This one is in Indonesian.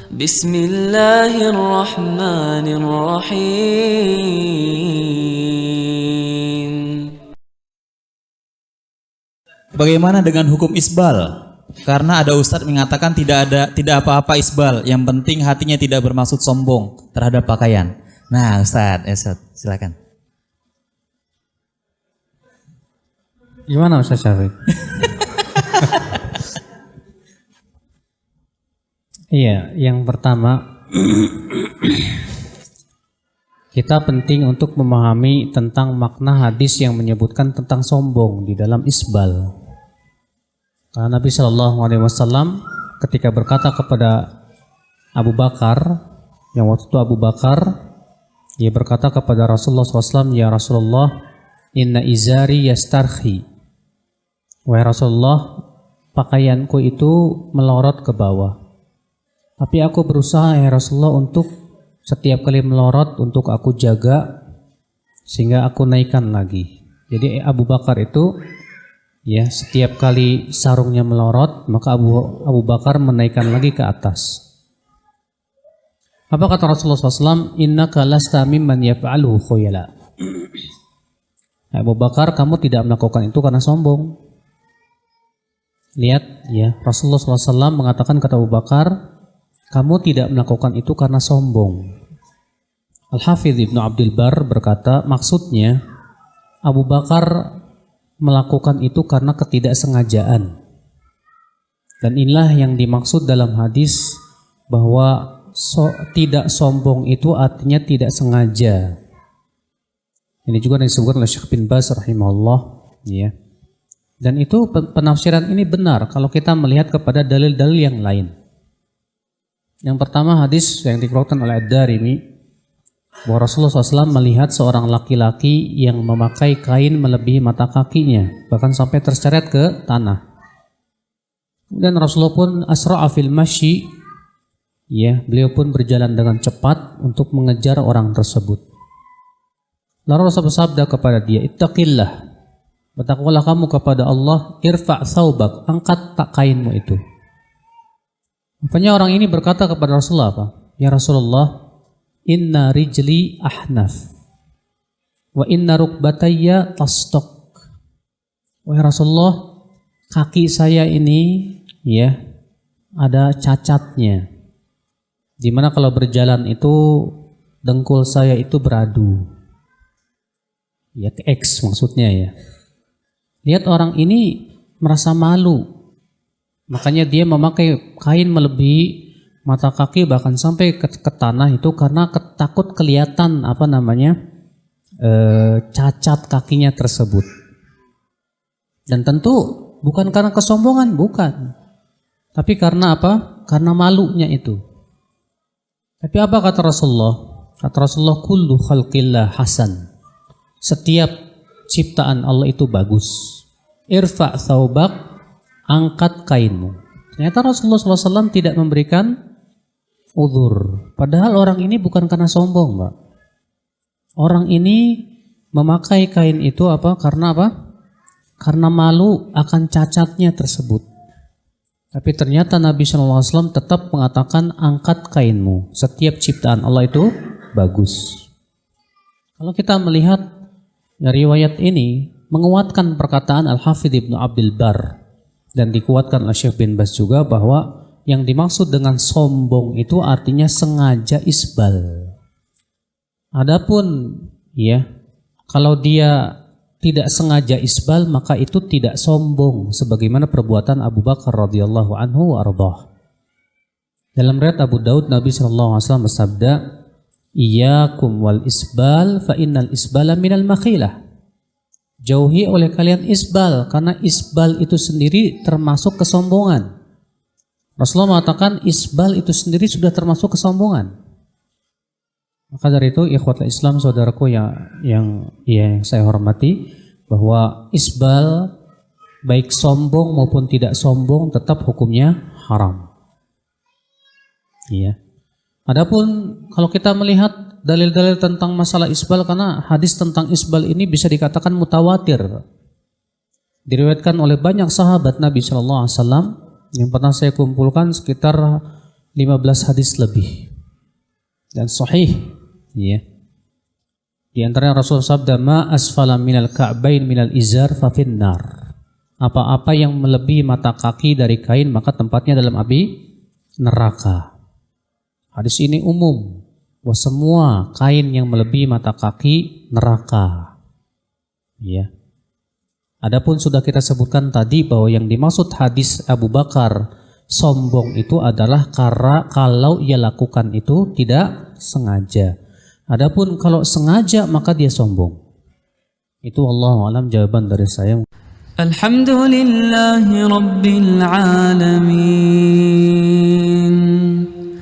Bismillahirrahmanirrahim. Bagaimana dengan hukum isbal? Karena ada ustadz mengatakan tidak apa-apa isbal, yang penting hatinya tidak bermaksud sombong terhadap pakaian. Nah, Ustadz, silakan. Gimana Ustaz Syafiq? Iya, yang pertama kita penting untuk memahami tentang makna hadis yang menyebutkan tentang sombong di dalam isbal. Karena Nabi Shallallahu Alaihi Wasallam ketika berkata kepada Abu Bakar, yang waktu itu Abu Bakar, dia berkata kepada Rasulullah SAW, ya Rasulullah, inna izari yastarhi. Wahai Rasulullah, pakaianku itu melorot ke bawah. Tapi aku berusaha ya Rasulullah untuk setiap kali melorot untuk aku jaga sehingga aku naikkan lagi. Jadi Abu Bakar itu ya setiap kali sarungnya melorot maka Abu Bakar menaikkan lagi ke atas. Apa kata Rasulullah SAW? Innaka lasta mimman yaf'aluhu khuyala. Abu Bakar, kamu tidak melakukan itu karena sombong. Lihat ya, Rasulullah SAW mengatakan kata Abu Bakar, kamu tidak melakukan itu karena sombong. Al-Hafidh Ibnu Abdul Bar berkata, maksudnya Abu Bakar melakukan itu karena ketidaksengajaan. Dan inilah yang dimaksud dalam hadis bahwa tidak sombong itu artinya tidak sengaja. Ini juga disebutkan oleh Syekh bin Baz rahimahullah, ya. Dan itu penafsiran ini benar kalau kita melihat kepada dalil-dalil yang lain. Yang pertama hadis yang dikeluarkan oleh Ad-Darimi bahwa Rasulullah SAW melihat seorang laki-laki yang memakai kain melebihi mata kakinya, bahkan sampai terseret ke tanah. Dan Rasulullah pun asra'a fil masyi, ya, beliau pun berjalan dengan cepat untuk mengejar orang tersebut. Lalu Rasulullah bersabda kepada dia, ittaqillah, bertakwalah kamu kepada Allah, irfa' thawbak, angkat tak kainmu itu. Rupanya orang ini berkata kepada Rasulullah apa? Ya Rasulullah, inna rijli ahnaf wa inna rukbatayya tastok. Wahai Rasulullah, kaki saya ini ya ada cacatnya, dimana kalau berjalan itu dengkul saya itu beradu, ya ke X maksudnya ya. Lihat orang ini merasa malu, makanya dia memakai kain melebihi mata kaki bahkan sampai ke tanah itu karena takut kelihatan cacat kakinya tersebut. Dan tentu bukan karena kesombongan, bukan, tapi karena apa? Karena malunya itu. Tapi apa kata Rasulullah? Kata Rasulullah, kullu khalqillah hasan. Setiap ciptaan Allah itu bagus. Irfa' thawbak, angkat kainmu. Ternyata Rasulullah SAW tidak memberikan uzur. Padahal orang ini bukan karena sombong, Pak. Orang ini memakai kain itu apa? Karena apa? Karena malu akan cacatnya tersebut. Tapi ternyata Nabi SAW tetap mengatakan angkat kainmu. Setiap ciptaan Allah itu bagus. Kalau kita melihat riwayat ini menguatkan perkataan Al-Hafidh Ibnu Abdul Bar dan dikuatkan oleh Syekh bin Baz juga bahwa yang dimaksud dengan sombong itu artinya sengaja isbal. Adapun ya, kalau dia tidak sengaja isbal maka itu tidak sombong sebagaimana perbuatan Abu Bakar radhiyallahu anhu wa ardhah. Dalam riwayat Abu Daud Nabi sallallahu alaihi wasallam bersabda, "Iyyakum wal isbal fa innal isbala minal makhilah." Jauhi oleh kalian isbal karena isbal itu sendiri termasuk kesombongan. Rasulullah mengatakan isbal itu sendiri sudah termasuk kesombongan. Maka dari itu ikhwatul Islam saudaraku yang saya hormati, bahwa isbal baik sombong maupun tidak sombong tetap hukumnya haram. Iya. Adapun kalau kita melihat dalil-dalil tentang masalah isbal, karena hadis tentang isbal ini bisa dikatakan mutawatir, diriwayatkan oleh banyak sahabat Nabi SAW, yang pernah saya kumpulkan sekitar 15 hadis lebih dan sahih, ya. Di antaranya Rasulullah sabda, "Ma asfala minal ka'bain minal izar fa finnar." Apa-apa yang melebihi mata kaki dari kain maka tempatnya dalam api neraka. Hadis ini umum, bahwa semua kain yang melebihi mata kaki neraka. Ya. Adapun sudah kita sebutkan tadi bahwa yang dimaksud hadis Abu Bakar sombong itu adalah karena kalau ia lakukan itu tidak sengaja. Adapun kalau sengaja maka dia sombong. Itu wallahu alam jawaban dari saya. Alhamdulillahi Rabbil Alamin.